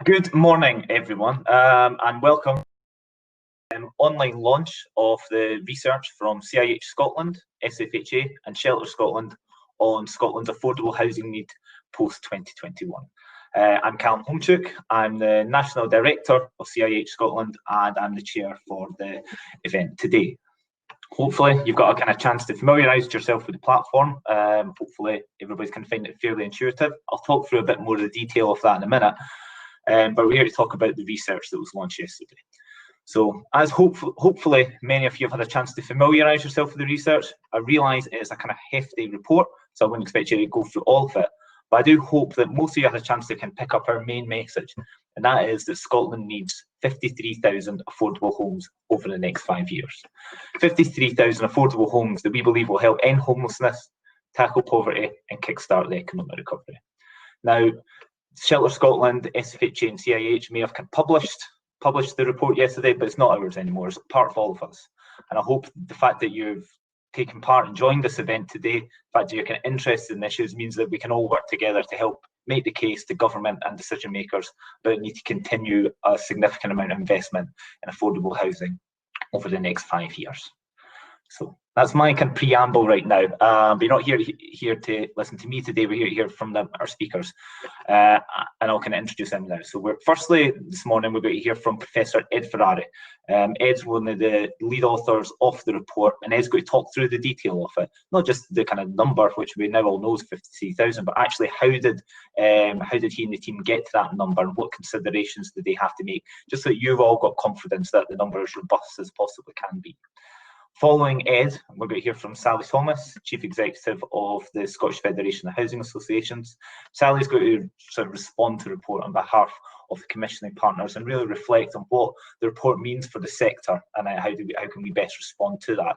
Good morning, everyone, and welcome to the online launch of the research from CIH Scotland, SFHA and Shelter Scotland on Scotland's affordable housing need post-2021. I'm Callum Homchuk. I'm the National Director of CIH Scotland and I'm the chair for the event today. Hopefully you've got a kind of chance to familiarise yourself with the platform. Hopefully everybody's going to find it fairly intuitive. I'll talk through a bit more of the detail of that in a minute. But we're here to talk about the research that was launched yesterday. So as hopefully many of you have had a chance to familiarise yourself with the research, I realise it is a kind of hefty report, so I wouldn't expect you to go through all of it. But I do hope that most of you had a chance to pick up our main message, and that is that Scotland needs 53,000 affordable homes over the next 5 years. 53,000 affordable homes that we believe will help end homelessness, tackle poverty and kickstart the economic recovery. Now, Shelter Scotland, SFHA and CIH may have published the report yesterday, but it's not ours anymore. It's part of all of us. And I hope the fact that you've taken part and joined this event today, the fact that you're kind of interested in issues, means that we can all work together to help make the case to government and decision makers about the need to continue a significant amount of investment in affordable housing over the next 5 years. So that's my kind of preamble right now. But you're not here to listen to me today. We're here to hear from our speakers, and I'll kind of introduce them now. So firstly this morning we're going to hear from Professor Ed Ferrari. Ed's one of the lead authors of the report, and Ed's going to talk through the detail of it, not just the kind of number, which we now all know is 53,000, but actually how did he and the team get to that number, and what considerations did they have to make, just so that you've all got confidence that the number is as robust as possibly can be. Following Ed, we're going to hear from Sally Thomas, Chief Executive of the Scottish Federation of Housing Associations. Sally's going to sort of respond to the report on behalf of the commissioning partners and really reflect on what the report means for the sector and how can we best respond to that.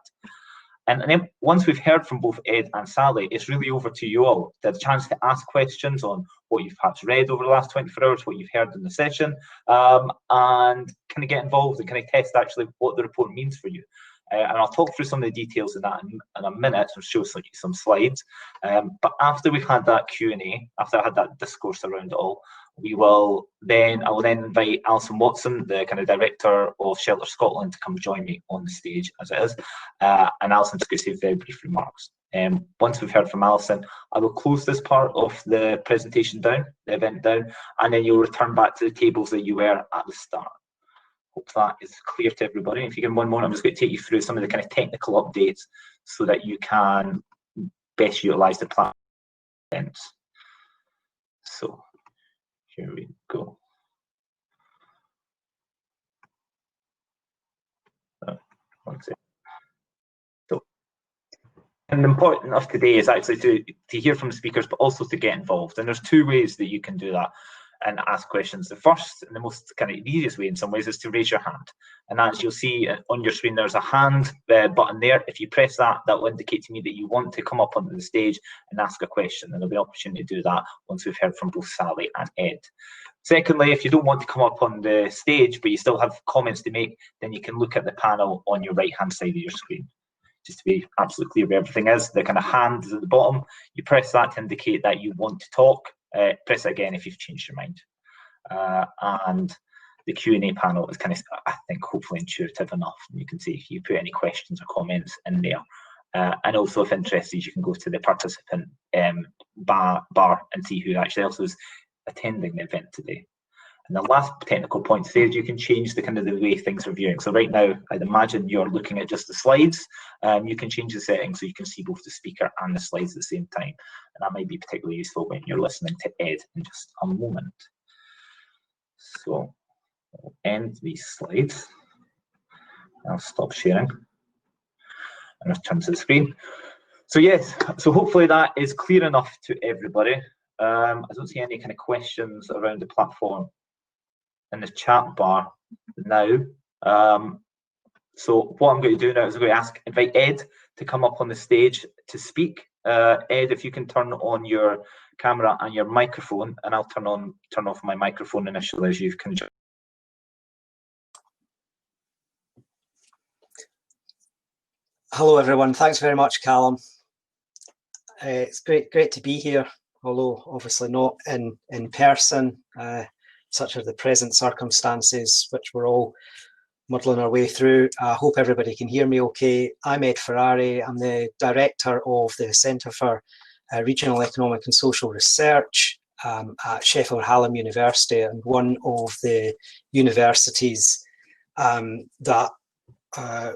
And then once we've heard from both Ed and Sally, it's really over to you all to have a chance to ask questions on what you've perhaps read over the last 24 hours, what you've heard in the session, and kind of get involved and kind of test actually what the report means for you. And I'll talk through some of the details of that in a minute and show some slides. But after we've had that Q&A, after I had that discourse around it all, I will then invite Alison Watson, the kind of director of Shelter Scotland, to come join me on the stage as it is. And Alison's going to say very brief remarks. Once we've heard from Alison, I will close this part of the presentation down, the event down, and then you'll return back to the tables that you were at the start. Hope that is clear to everybody. If you give me one moment, I'm just going to take you through some of the kind of technical updates so that you can best utilise the platform. So here we go. And important enough today is actually to hear from the speakers, but also to get involved. And there's two ways that you can do that and ask questions. The first and the most kind of easiest way in some ways is to raise your hand. And as you'll see on your screen, there's a hand button there. If you press that, that will indicate to me that you want to come up onto the stage and ask a question. And there'll be an opportunity to do that once we've heard from both Sally and Ed. Secondly, if you don't want to come up on the stage, but you still have comments to make, then you can look at the panel on your right-hand side of your screen. Just to be absolutely clear where everything is, the kind of hand is at the bottom. You press that to indicate that you want to talk. Press it again if you've changed your mind. And the Q&A panel is kind of, I think, hopefully intuitive enough. You can see if you put any questions or comments in there. And also, if interested, you can go to the participant bar and see who actually else is attending the event today. And the last technical point to say is you can change the kind of the way things are viewing. So right now, I'd imagine you're looking at just the slides. You can change the settings so you can see both the speaker and the slides at the same time. And that might be particularly useful when you're listening to Ed in just a moment. So I'll end these slides. I'll stop sharing and return to the screen. So yes, so hopefully that is clear enough to everybody. I don't see any kind of questions around the platform in the chat bar now. So what I'm going to do now is I'm going to invite Ed to come up on the stage to speak. Ed, if you can turn on your camera and your microphone, and I'll turn off my microphone initially as you can join. Hello everyone, thanks very much, Callum. It's great to be here, although obviously not in person. such are the present circumstances, which we're all muddling our way through. I hope everybody can hear me okay. I'm Ed Ferrari. I'm the director of the Centre for Regional Economic and Social Research at Sheffield Hallam University, and one of the universities that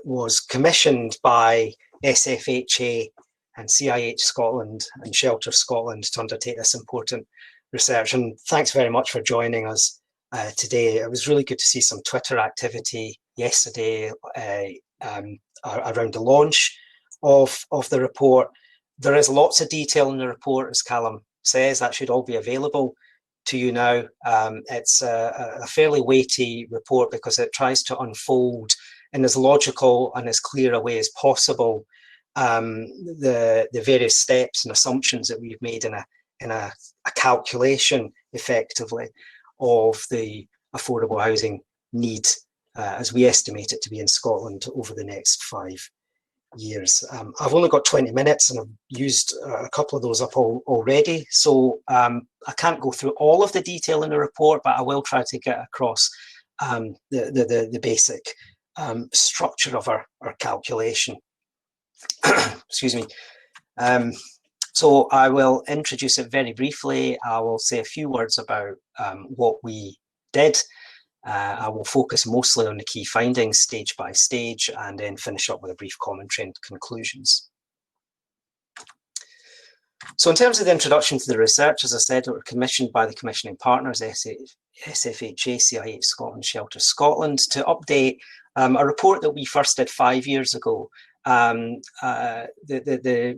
was commissioned by SFHA and CIH Scotland and Shelter Scotland to undertake this important research. And thanks very much for joining us today. It was really good to see some Twitter activity yesterday around the launch of the report. There is lots of detail in the report, as Callum says. That should all be available to you now. It's a fairly weighty report because it tries to unfold in as logical and as clear a way as possible the various steps and assumptions that we've made in a calculation, effectively, of the affordable housing need as we estimate it to be in Scotland over the next 5 years. I've only got 20 minutes and I've used a couple of those up already, so I can't go through all of the detail in the report, but I will try to get across the basic structure of our calculation. Excuse me. So I will introduce it very briefly. I will say a few words about what we did. I will focus mostly on the key findings stage by stage, and then finish up with a brief commentary and conclusions. So in terms of the introduction to the research, as I said, it was commissioned by the commissioning partners, SFHA, CIH Scotland, Shelter Scotland, to update a report that we first did 5 years ago. The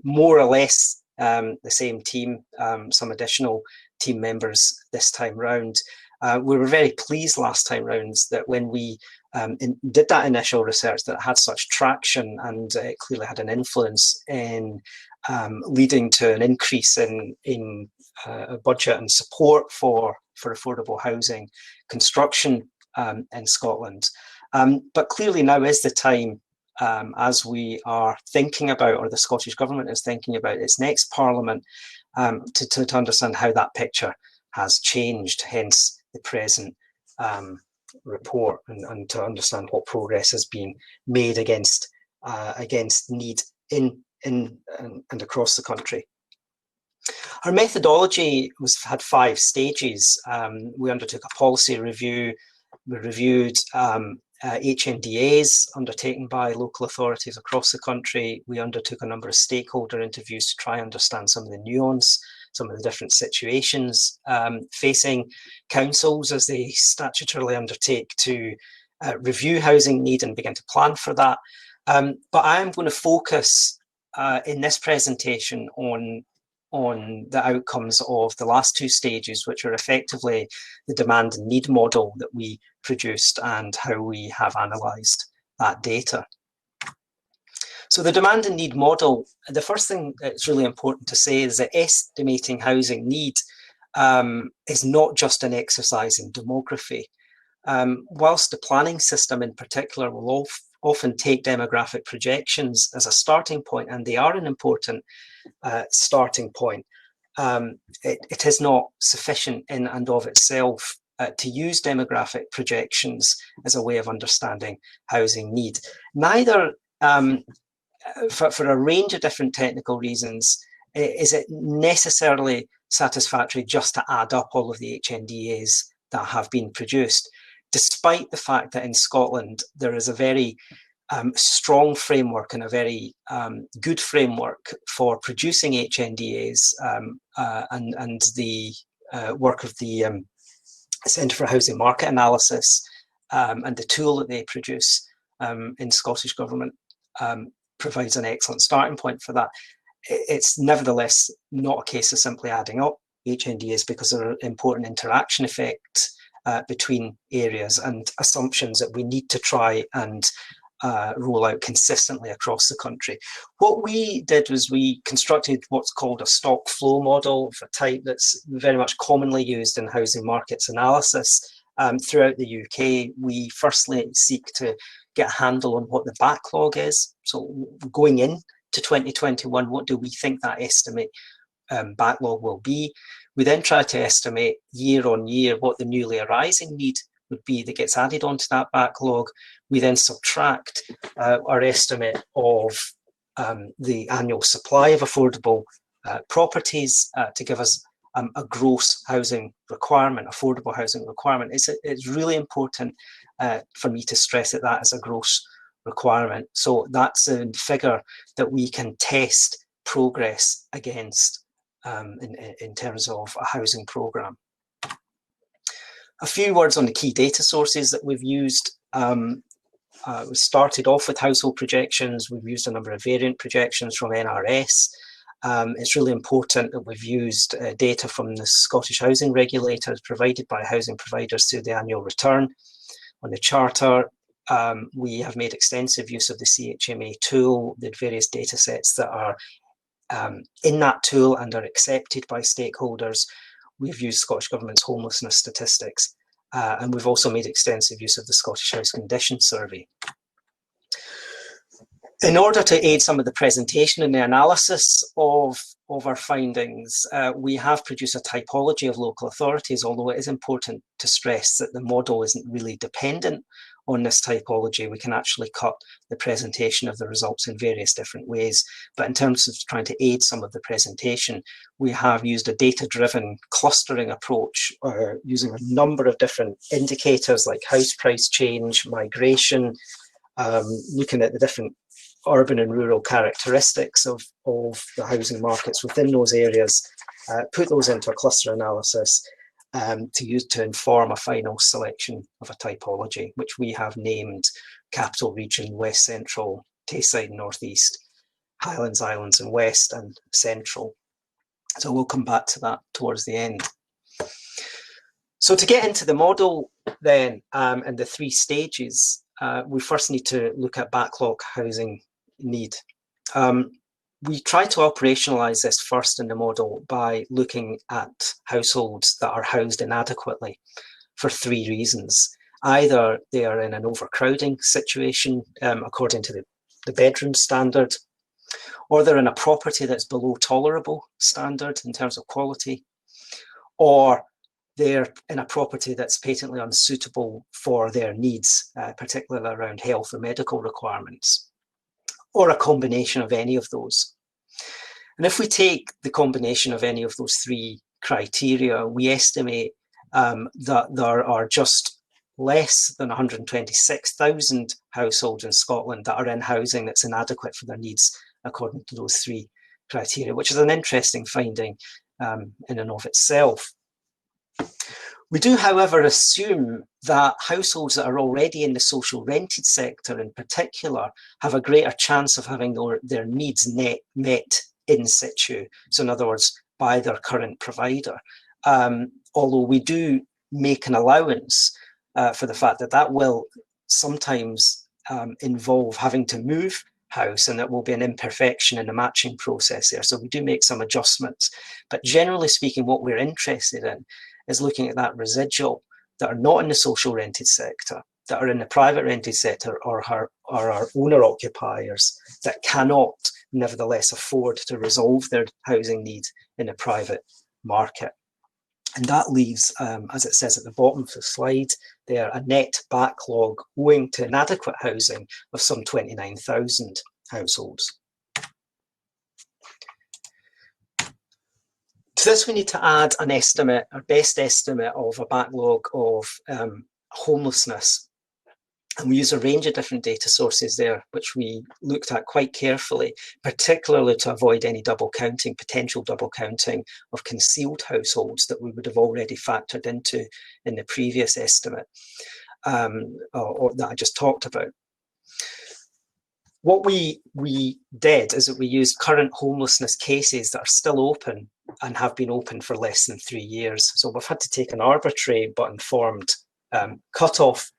more or less the same team, some additional team members this time round. We were very pleased last time round that when we did that initial research, that it had such traction, and it clearly had an influence in leading to an increase in budget and support for affordable housing construction in Scotland. But clearly now is the time, as we are thinking about, or the Scottish Government is thinking about its next Parliament, to understand how that picture has changed, hence the present report, and to understand what progress has been made against need in and across the country. Our methodology had 5 stages. We undertook a policy review. We reviewed HNDAs undertaken by local authorities across the country. We undertook a number of stakeholder interviews to try and understand some of the nuance, some of the different situations facing councils as they statutorily undertake to review housing need and begin to plan for that. But I am going to focus in this presentation on the outcomes of the last 2 stages, which are effectively the demand and need model that we produced and how we have analysed that data. So the demand and need model, the first thing that's really important to say is that estimating housing need is not just an exercise in demography. Whilst the planning system in particular will often take demographic projections as a starting point, and they are an important starting point, it is not sufficient in and of itself to use demographic projections as a way of understanding housing need. Neither, for a range of different technical reasons, is it necessarily satisfactory just to add up all of the HNDAs that have been produced, despite the fact that in Scotland there is a very strong framework and a very good framework for producing HNDAs, and the work of the Centre for Housing Market Analysis and the tool that they produce in Scottish Government provides an excellent starting point for that. It's nevertheless not a case of simply adding up HNDAs, because there are important interaction effects between areas and assumptions that we need to try and roll out consistently across the country. What we did was we constructed what's called a stock flow model of a type that's very much commonly used in housing markets analysis throughout the UK. We firstly seek to get a handle on what the backlog is. So going into 2021, what do we think that estimate backlog will be? We then try to estimate year on year what the newly arising need would be that gets added onto that backlog. We then subtract our estimate of the annual supply of affordable properties to give us a gross housing requirement, affordable housing requirement. It's really important for me to stress that that is a gross requirement. So that's a figure that we can test progress against in terms of a housing programme. A few words on the key data sources that we've used. We started off with household projections. We've used a number of variant projections from NRS. It's really important that we've used data from the Scottish housing regulators provided by housing providers through the annual return. On the charter, we have made extensive use of the CHMA tool, the various data sets that are in that tool and are accepted by stakeholders. We've used Scottish Government's homelessness statistics, and we've also made extensive use of the Scottish House Condition Survey. In order to aid some of the presentation and the analysis of our findings, we have produced a typology of local authorities, although it is important to stress that the model isn't really dependent on this typology. We can actually cut the presentation of the results in various different ways. But in terms of trying to aid some of the presentation, we have used a data-driven clustering approach, using a number of different indicators like house price change, migration, looking at the different urban and rural characteristics of the housing markets within those areas, put those into a cluster analysis to use to inform a final selection of a typology, which we have named Capital Region, West Central, Tayside, North East, Highlands, Islands and West, and Central. So we'll come back to that towards the end. So to get into the model then, and the three stages, we first need to look at backlog housing need. We try to operationalize this first in the model by looking at households that are housed inadequately for three reasons. Either they are in an overcrowding situation according to the bedroom standard, or they're in a property that's below tolerable standard in terms of quality, or they're in a property that's patently unsuitable for their needs, particularly around health or medical requirements, or a combination of any of those. And if we take the combination of any of those three criteria, we estimate that there are just less than 126,000 households in Scotland that are in housing that's inadequate for their needs according to those three criteria, which is an interesting finding in and of itself. We do, however, assume that households that are already in the social rented sector in particular have a greater chance of having their needs met in situ. So in other words, by their current provider. Although we do make an allowance for the fact that that will sometimes involve having to move house, and that will be an imperfection in the matching process there. So we do make some adjustments. But generally speaking, what we're interested in is looking at that residual that are not in the social rented sector, that are in the private rented sector, or are owner occupiers that cannot nevertheless afford to resolve their housing needs in the private market. And that leaves, as it says at the bottom of the slide there, a net backlog owing to inadequate housing of some 29,000 households. To this, we need to add an estimate, our best estimate of a backlog of homelessness. And we use a range of different data sources there, which we looked at quite carefully, particularly to avoid any double counting, potential double counting of concealed households that we would have already factored into in the previous estimate, or that I just talked about. What we did is that we used current homelessness cases that are still open and have been open for less than 3 years. So we've had to take an arbitrary but informed cutoff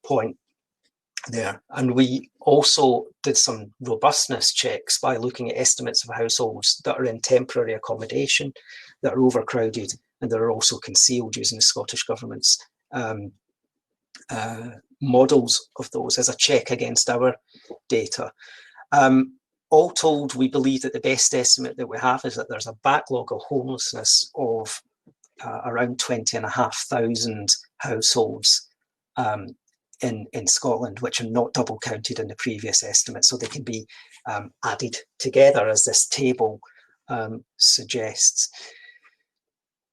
point there. And we also did some robustness checks by looking at estimates of households that are in temporary accommodation, that are overcrowded, and that are also concealed using the Scottish Government's models of those as a check against our data. All told, we believe that the best estimate that we have is that there's a backlog of homelessness of around 20,500 households in Scotland, which are not double counted in the previous estimate, so they can be added together, as this table suggests.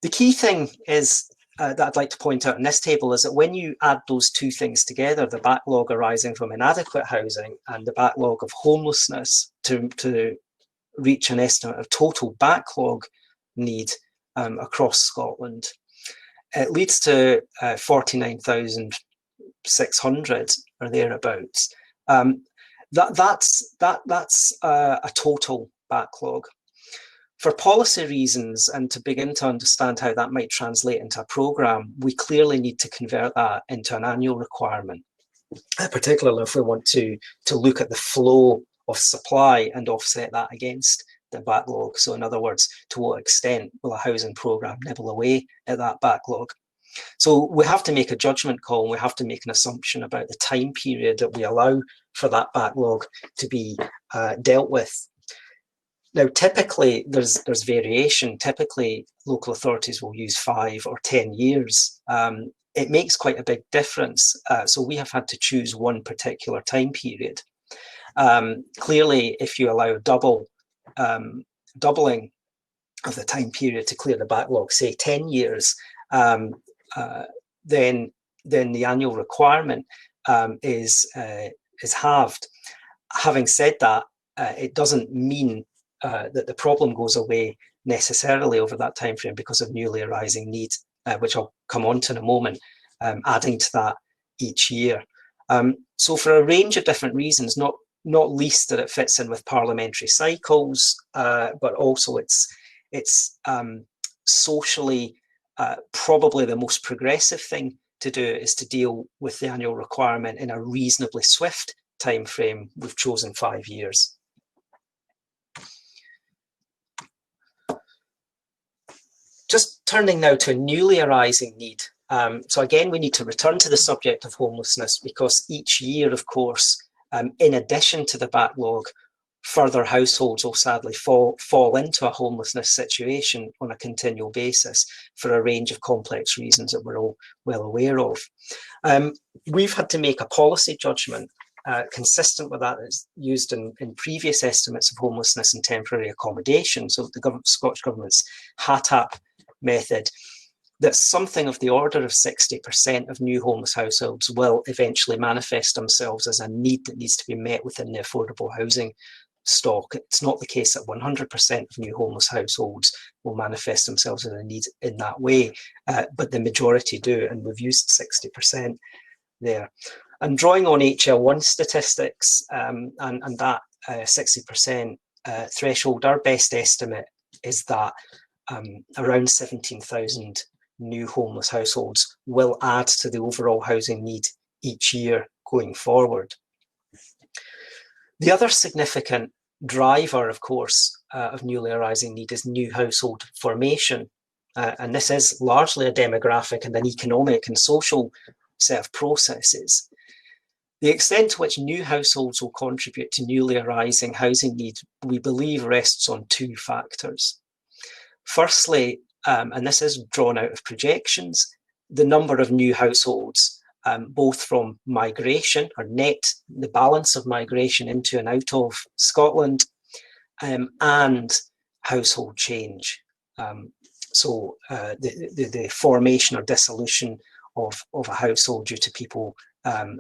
The key thing is that I'd like to point out in this table is that when you add those two things together, the backlog arising from inadequate housing and the backlog of homelessness, to reach an estimate of total backlog need across Scotland, it leads to 49,600 or thereabouts. That's a total backlog. For policy reasons, and to begin to understand how that might translate into a programme, we clearly need to convert that into an annual requirement, particularly if we want to look at the flow of supply and offset that against the backlog. So in other words, to what extent will a housing programme nibble away at that backlog? So we have to make a judgment call, and we have to make an assumption about the time period that we allow for that backlog to be dealt with. Now, typically, there's variation. Typically, local authorities will use 5 or 10 years. It makes quite a big difference. So we have had to choose one particular time period. Clearly, if you allow doubling of the time period to clear the backlog, say 10 years, then the annual requirement is halved. Having said that, it doesn't mean that the problem goes away necessarily over that time frame because of newly arising needs, which I'll come on to in a moment, adding to that each year. So for a range of different reasons, not least that it fits in with parliamentary cycles, but also it's socially probably the most progressive thing to do is to deal with the annual requirement in a reasonably swift time frame. We've chosen 5 years. Just turning now to a newly arising need. So again, we need to return to the subject of homelessness because each year, of course, in addition to the backlog, further households will sadly fall into a homelessness situation on a continual basis for a range of complex reasons that we're all well aware of. We've had to make a policy judgment consistent with that that's used in previous estimates of homelessness and temporary accommodation. So the Scottish Government's HATAP method, that something of the order of 60% of new homeless households will eventually manifest themselves as a need that needs to be met within the affordable housing stock. It's not the case that 100% of new homeless households will manifest themselves as a need in that way, but the majority do, and we've used 60% there. And drawing on HL1 statistics and that 60% threshold, our best estimate is that around 17,000 new homeless households will add to the overall housing need each year going forward. The other significant driver, of course, of newly arising need is new household formation. And this is largely a demographic and an economic and social set of processes. The extent to which new households will contribute to newly arising housing need, we believe, rests on two factors. Firstly, and this is drawn out of projections, the number of new households, both from migration or net, the balance of migration into and out of Scotland, and household change. So the formation or dissolution of a household due to people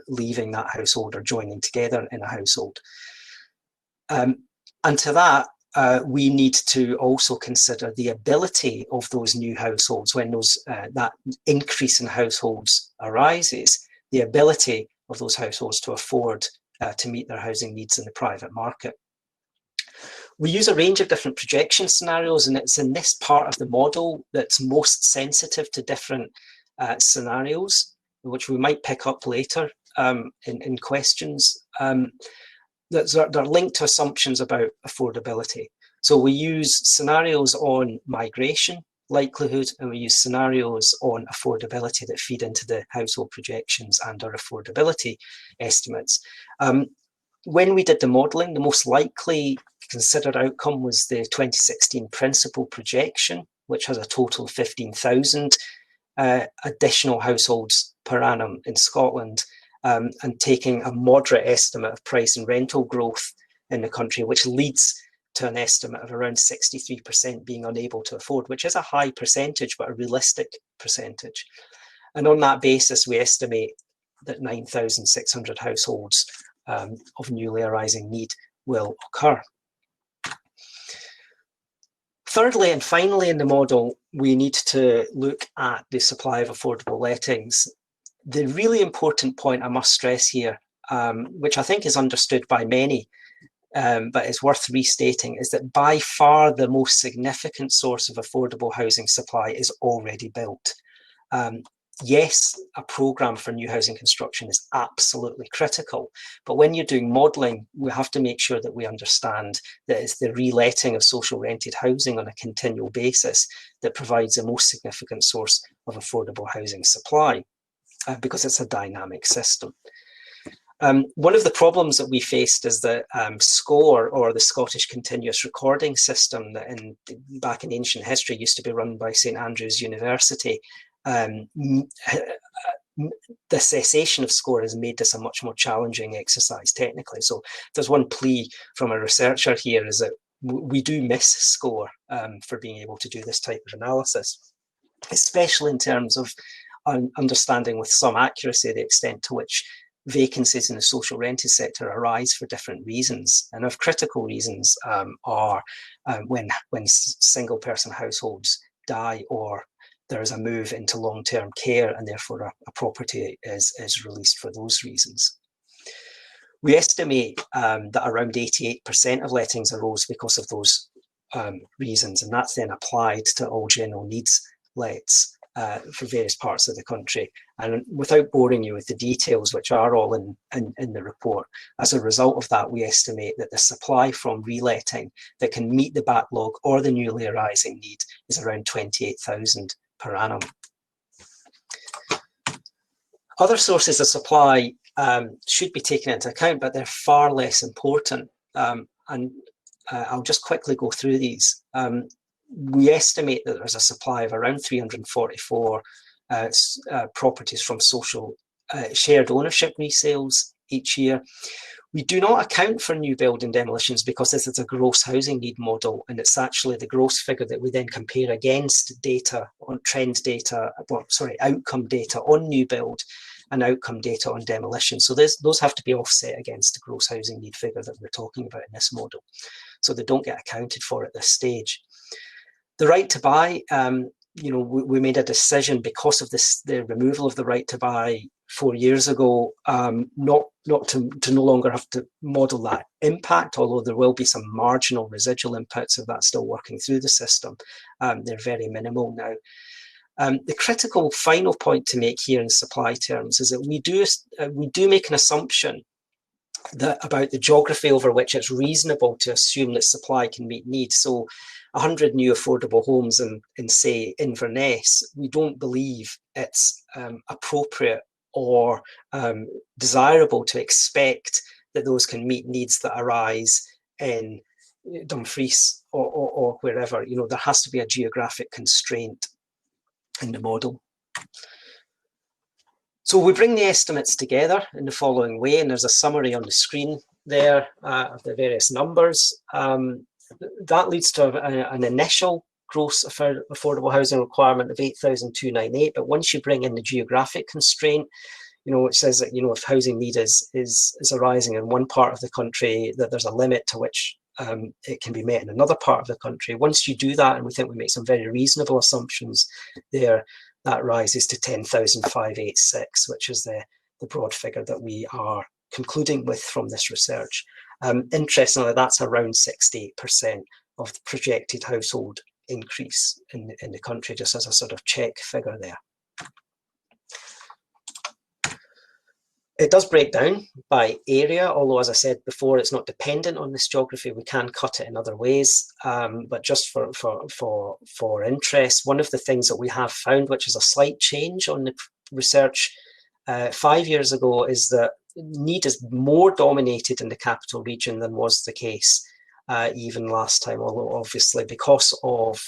leaving that household or joining together in a household. And to that, we need to also consider the ability of those new households when that increase in households arises, the ability of those households to afford to meet their housing needs in the private market. We use a range of different projection scenarios, and it's in this part of the model that's most sensitive to different scenarios, which we might pick up later in questions. They're linked to assumptions about affordability. So we use scenarios on migration likelihood, and we use scenarios on affordability that feed into the household projections and our affordability estimates. When we did the modelling, the most likely considered outcome was the 2016 principal projection, which has a total of 15,000 additional households per annum in Scotland, and taking a moderate estimate of price and rental growth in the country, which leads to an estimate of around 63% being unable to afford, which is a high percentage, but a realistic percentage. And on that basis, we estimate that 9,600 households of newly arising need will occur. Thirdly, and finally in the model, we need to look at the supply of affordable lettings. The really important point I must stress here, which I think is understood by many, but is worth restating, is that by far the most significant source of affordable housing supply is already built. Yes, a programme for new housing construction is absolutely critical, but when you're doing modelling, we have to make sure that we understand that it's the reletting of social rented housing on a continual basis that provides the most significant source of affordable housing supply, because it's a dynamic system. One of the problems that we faced is that SCORE, or the Scottish Continuous Recording System, that back in ancient history used to be run by St Andrews University, the cessation of SCORE has made this a much more challenging exercise technically. So there's one plea from a researcher here, is that we do miss SCORE for being able to do this type of analysis, especially in terms of understanding with some accuracy the extent to which vacancies in the social rented sector arise for different reasons. And of critical reasons are when single person households die, or there is a move into long-term care and therefore a property is released for those reasons. We estimate that around 88% of lettings arose because of those reasons, and that's then applied to all general needs lets for various parts of the country. And without boring you with the details, which are all in the report, as a result of that, we estimate that the supply from reletting that can meet the backlog or the newly arising need is around 28,000 per annum. Other sources of supply should be taken into account, but they're far less important. I'll just quickly go through these. We estimate that there's a supply of around 344 properties from social shared ownership resales each year. We do not account for new build and demolitions because this is a gross housing need model, and it's actually the gross figure that we then compare against data on trend data, outcome data on new build and outcome data on demolition. So those have to be offset against the gross housing need figure that we're talking about in this model. So they don't get accounted for at this stage. The right to buy, we made a decision because of the removal of the right to buy 4 years ago, not to no longer have to model that impact, although there will be some marginal residual impacts of that still working through the system. They're very minimal now. The critical final point to make here in supply terms is that we do make an assumption about the geography over which it's reasonable to assume that supply can meet needs. So 100 new affordable homes in say Inverness, we don't believe it's appropriate or desirable to expect that those can meet needs that arise in Dumfries or wherever. There has to be a geographic constraint in the model. So we bring the estimates together in the following way, and there's a summary on the screen there of the various numbers. That leads to an initial gross affordable housing requirement of 8,298. But once you bring in the geographic constraint, it says that if housing need is arising in one part of the country, that there's a limit to which it can be met in another part of the country. Once you do that, and we think we make some very reasonable assumptions there, that rises to 10,586, which is the broad figure that we are concluding with from this research. Interestingly, that's around 68% of the projected household increase in the country, just as a sort of check figure there. It does break down by area, although, as I said before, it's not dependent on this geography. We can cut it in other ways, but just for interest, one of the things that we have found, which is a slight change on the research 5 years ago, is that need is more dominated in the capital region than was the case even last time, although obviously because of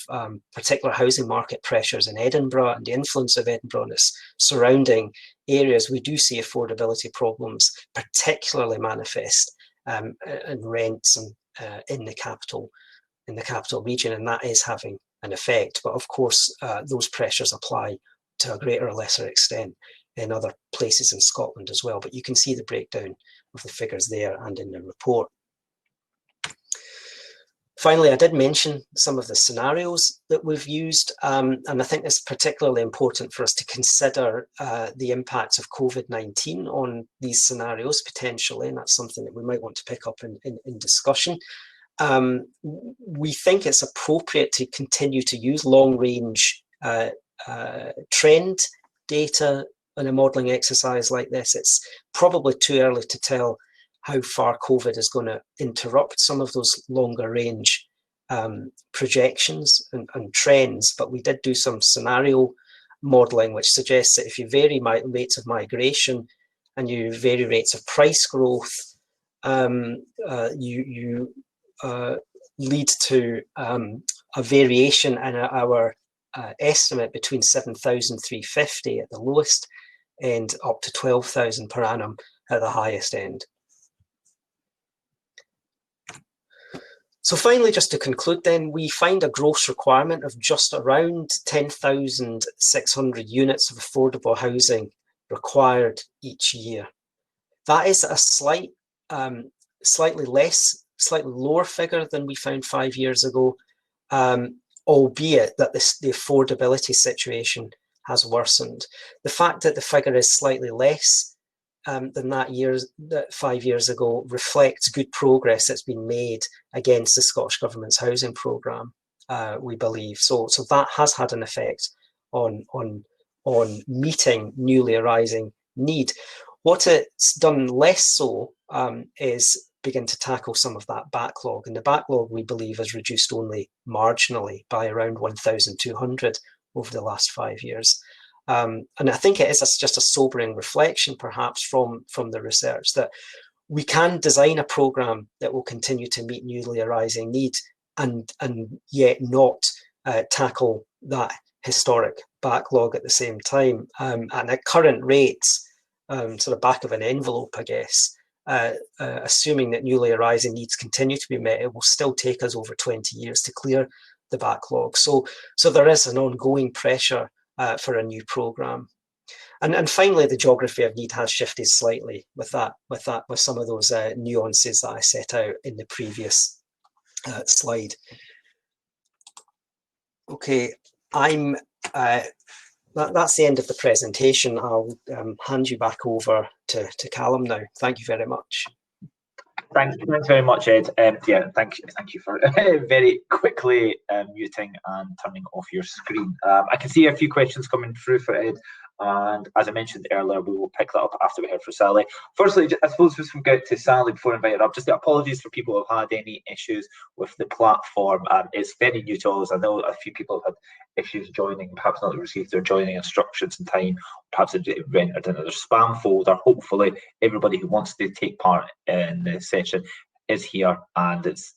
particular housing market pressures in Edinburgh and the influence of Edinburgh and its surrounding areas, we do see affordability problems particularly manifest in rents and in the capital region, and that is having an effect. But of course, those pressures apply to a greater or lesser extent in other places in Scotland as well. But you can see the breakdown of the figures there and in the report. Finally, I did mention some of the scenarios that we've used, and I think it's particularly important for us to consider the impact of COVID-19 on these scenarios potentially, and that's something that we might want to pick up in discussion. We think it's appropriate to continue to use long-range trend data in a modelling exercise like this. It's probably too early to tell how far COVID is going to interrupt some of those longer range projections and trends, but we did do some scenario modelling which suggests that if you vary rates of migration and you vary rates of price growth, you lead to a variation in our estimate between 7,350 at the lowest end up to 12,000 per annum at the highest end. So finally, just to conclude then, we find a gross requirement of just around 10,600 units of affordable housing required each year. That is a slightly lower figure than we found 5 years ago, albeit that the affordability situation has worsened. The fact that the figure is slightly less than that 5 years ago reflects good progress that's been made against the Scottish Government's housing programme, we believe. So that has had an effect on meeting newly arising need. What it's done less so is begin to tackle some of that backlog, and the backlog, we believe, has reduced only marginally by around 1,200 over the last 5 years. And I think it is just a sobering reflection, perhaps, from the research that we can design a programme that will continue to meet newly arising need and yet not tackle that historic backlog at the same time. And at current rates, sort of back of an envelope, I guess, assuming that newly arising needs continue to be met, it will still take us over 20 years to clear the backlog. So there is an ongoing pressure for a new programme. And finally, the geography of need has shifted slightly with some of those nuances that I set out in the previous slide. Okay, that's the end of the presentation. I'll hand you back over to Callum now. Thank you very much. Thanks very much, Ed. Yeah, thank you for very quickly muting and turning off your screen. I can see a few questions coming through for Ed, and as I mentioned earlier, we will pick that up after we hear from Sally. Firstly, I suppose just from get to Sally before I invite her up, just apologies for people who have had any issues with the platform. It's very new to us. I know a few people have had issues joining, perhaps not received their joining instructions in time, perhaps it entered into their spam folder. Hopefully, everybody who wants to take part in the session is here, and it's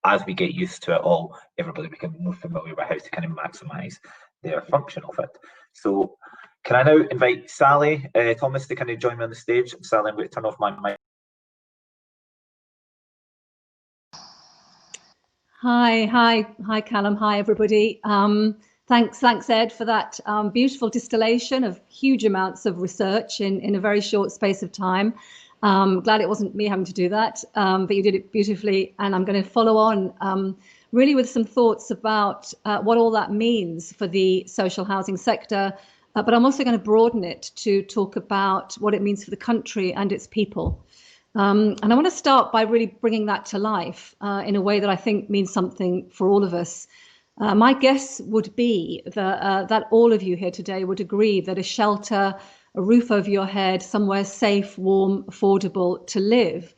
as we get used to it all, everybody become more familiar with how to kind of maximise their function of it. So, can I now invite Sally Thomas to kind of join me on the stage? Sally, I'm going to turn off my mic. Hi, Callum. Hi, everybody. Thanks, Ed, for that beautiful distillation of huge amounts of research in a very short space of time. Glad it wasn't me having to do that, but you did it beautifully. And I'm going to follow on really with some thoughts about what all that means for the social housing sector. But I'm also going to broaden it to talk about what it means for the country and its people. And I want to start by really bringing that to life in a way that I think means something for all of us. My guess would be that all of you here today would agree that a shelter, a roof over your head, somewhere safe, warm, affordable to live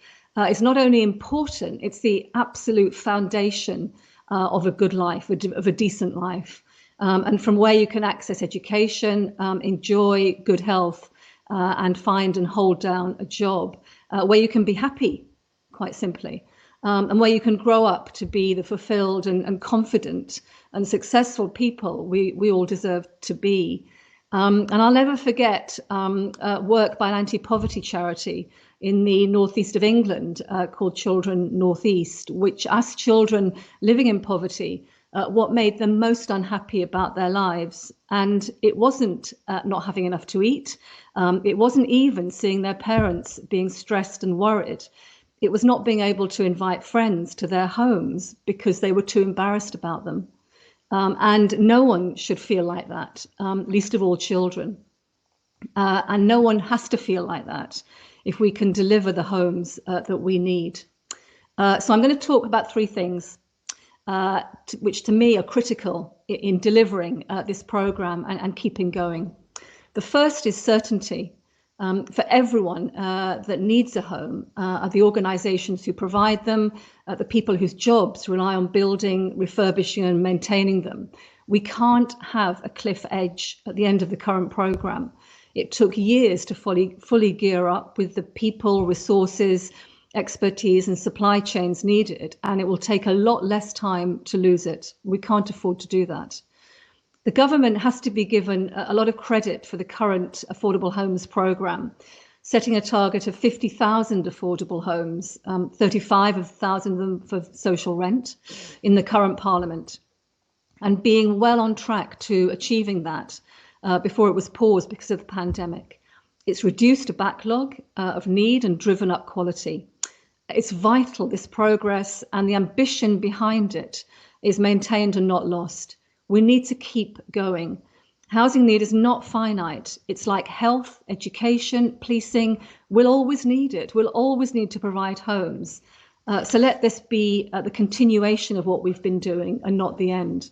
is not only important, it's the absolute foundation of a good life, of a decent life. And from where you can access education, enjoy good health, and find and hold down a job where you can be happy, quite simply, and where you can grow up to be the fulfilled and confident and successful people we all deserve to be. And I'll never forget work by an anti-poverty charity in the northeast of England called Children Northeast, which asked children living in poverty what made them most unhappy about their lives. And it wasn't not having enough to eat. It wasn't even seeing their parents being stressed and worried. It was not being able to invite friends to their homes because they were too embarrassed about them. And no one should feel like that, least of all children. And no one has to feel like that if we can deliver the homes that we need. So I'm going to talk about three things which to me are critical in delivering this programme and keeping going. The first is certainty. For everyone that needs a home, are the organisations who provide them, the people whose jobs rely on building, refurbishing and maintaining them. We can't have a cliff edge at the end of the current programme. It took years to fully gear up with the people, resources, expertise and supply chains needed, and it will take a lot less time to lose it. We can't afford to do that. The government has to be given a lot of credit for the current Affordable Homes programme, setting a target of 50,000 affordable homes, 35,000 of them for social rent in the current Parliament, and being well on track to achieving that before it was paused because of the pandemic. It's reduced a backlog of need and driven up quality. It's vital, this progress, and the ambition behind it is maintained and not lost. We need to keep going. Housing need is not finite. It's like health, education, policing. We'll always need it. We'll always need to provide homes. So let this be the continuation of what we've been doing and not the end.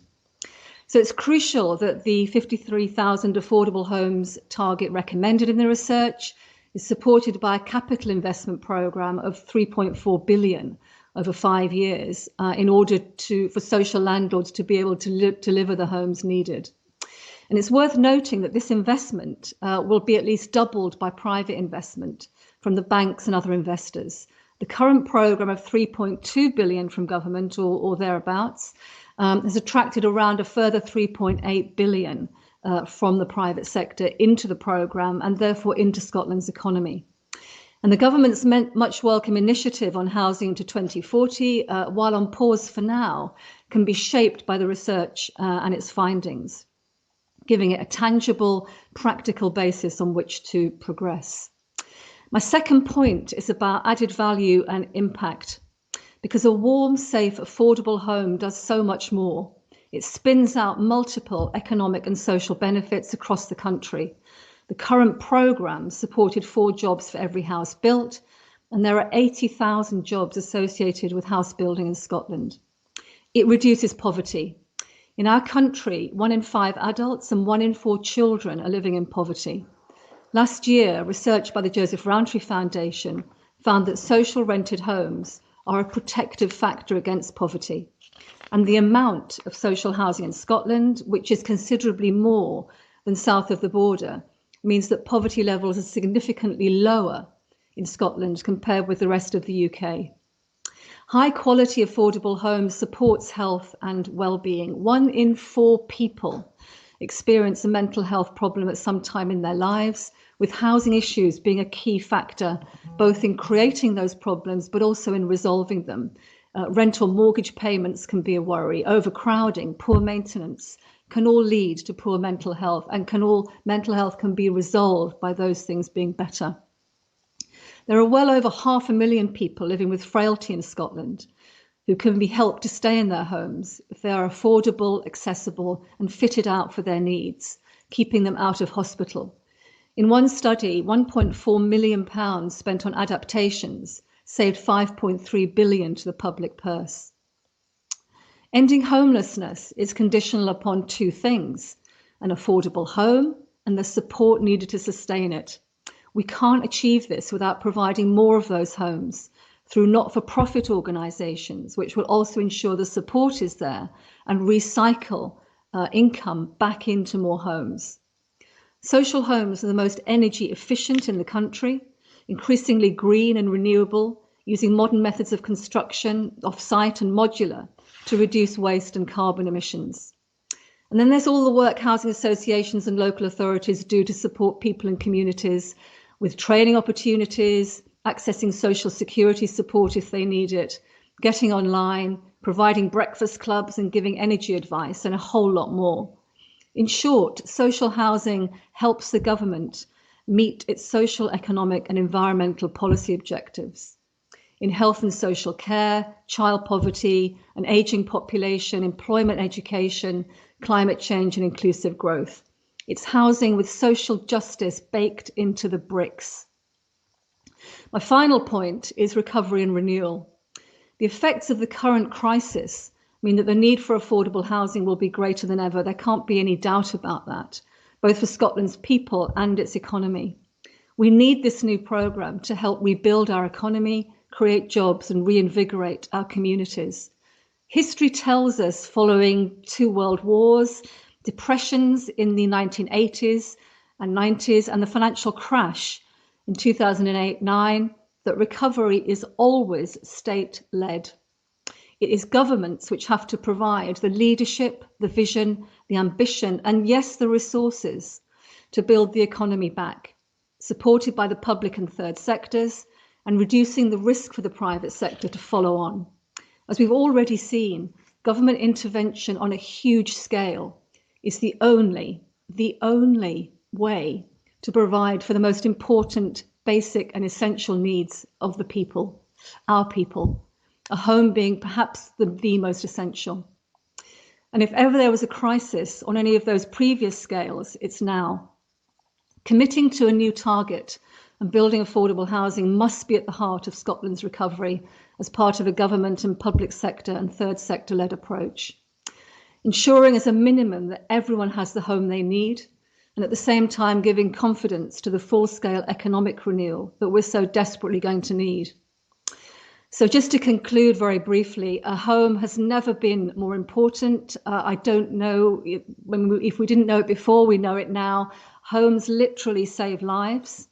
So it's crucial that the 53,000 affordable homes target recommended in the research is supported by a capital investment programme of 3.4 billion over 5 years in order for social landlords to be able to deliver the homes needed. And it's worth noting that this investment will be at least doubled by private investment from the banks and other investors. The current programme of 3.2 billion from government or thereabouts has attracted around a further 3.8 billion from the private sector into the programme and therefore into Scotland's economy. And the government's much welcome initiative on housing to 2040, while on pause for now, can be shaped by the research and its findings, giving it a tangible, practical basis on which to progress. My second point is about added value and impact, because a warm, safe, affordable home does so much more. It spins out multiple economic and social benefits across the country. The current programme supported 4 jobs for every house built, and there are 80,000 jobs associated with house building in Scotland. It reduces poverty. In our country, 1 in 5 adults and 1 in 4 children are living in poverty. Last year, research by the Joseph Rowntree Foundation found that social rented homes are a protective factor against poverty. And the amount of social housing in Scotland, which is considerably more than south of the border, means that poverty levels are significantly lower in Scotland compared with the rest of the UK. High quality affordable homes supports health and well-being. 1 in 4 people experience a mental health problem at some time in their lives, with housing issues being a key factor, both in creating those problems, but also in resolving them. Rent or mortgage payments can be a worry. Overcrowding, poor maintenance can all lead to poor mental health, and mental health can be resolved by those things being better. There are well over 500,000 people living with frailty in Scotland who can be helped to stay in their homes if they are affordable, accessible and fitted out for their needs, keeping them out of hospital. In one study, £1.4 million spent on adaptations saved 5.3 billion to the public purse. Ending homelessness is conditional upon 2 things: an affordable home and the support needed to sustain it. We can't achieve this without providing more of those homes through not-for-profit organisations, which will also ensure the support is there and recycle income back into more homes. Social homes are the most energy efficient in the country, increasingly green and renewable, using modern methods of construction, off-site and modular to reduce waste and carbon emissions. And then there's all the work housing associations and local authorities do to support people and communities with training opportunities, accessing social security support if they need it, getting online, providing breakfast clubs and giving energy advice, and a whole lot more. In short, social housing helps the government meet its social, economic and environmental policy objectives. In health and social care, child poverty, an ageing population, employment, education, climate change and inclusive growth. It's housing with social justice baked into the bricks. My final point is recovery and renewal. The effects of the current crisis mean that the need for affordable housing will be greater than ever. There can't be any doubt about that, both for Scotland's people and its economy. We need this new programme to help rebuild our economy, create jobs and reinvigorate our communities. History tells us, following 2 world wars, depressions in the 1980s and 90s and the financial crash in 2008-9, that recovery is always state-led. It is governments which have to provide the leadership, the vision, the ambition, and yes, the resources to build the economy back, supported by the public and third sectors, and reducing the risk for the private sector to follow on. As we've already seen, government intervention on a huge scale is the only way to provide for the most important, basic and essential needs of the people, our people, a home being perhaps the most essential. And if ever there was a crisis on any of those previous scales, it's now. Committing to a new target and building affordable housing must be at the heart of Scotland's recovery as part of a government and public sector and third sector led approach. Ensuring as a minimum that everyone has the home they need, and at the same time giving confidence to the full-scale economic renewal that we're so desperately going to need. So just to conclude very briefly, a home has never been more important. I don't know, if we didn't know it before, we know it now. Homes literally save lives.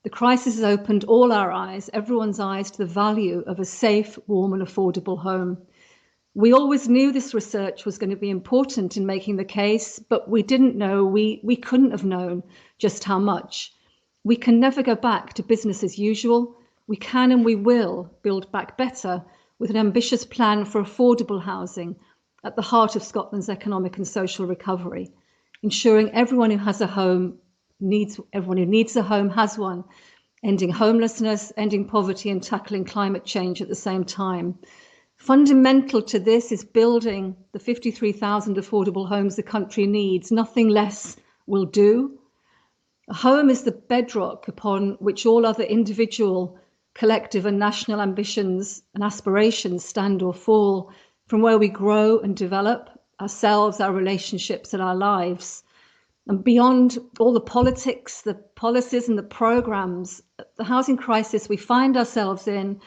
The crisis has opened all our eyes, everyone's eyes, to the value of a safe, warm and affordable home. We always knew this research was going to be important in making the case, but we didn't know, we couldn't have known just how much. We can never go back to business as usual. We can and we will build back better with an ambitious plan for affordable housing at the heart of Scotland's economic and social recovery, ensuring everyone who has a home everyone who needs a home has one, ending homelessness, ending poverty and tackling climate change at the same time. Fundamental to this is building the 53,000 affordable homes the country needs. Nothing less will do. A home is the bedrock upon which all other individual, collective and national ambitions and aspirations stand or fall, from where we grow and develop ourselves, our relationships and our lives. And beyond all the politics, the policies and the programmes, the housing crisis we find ourselves in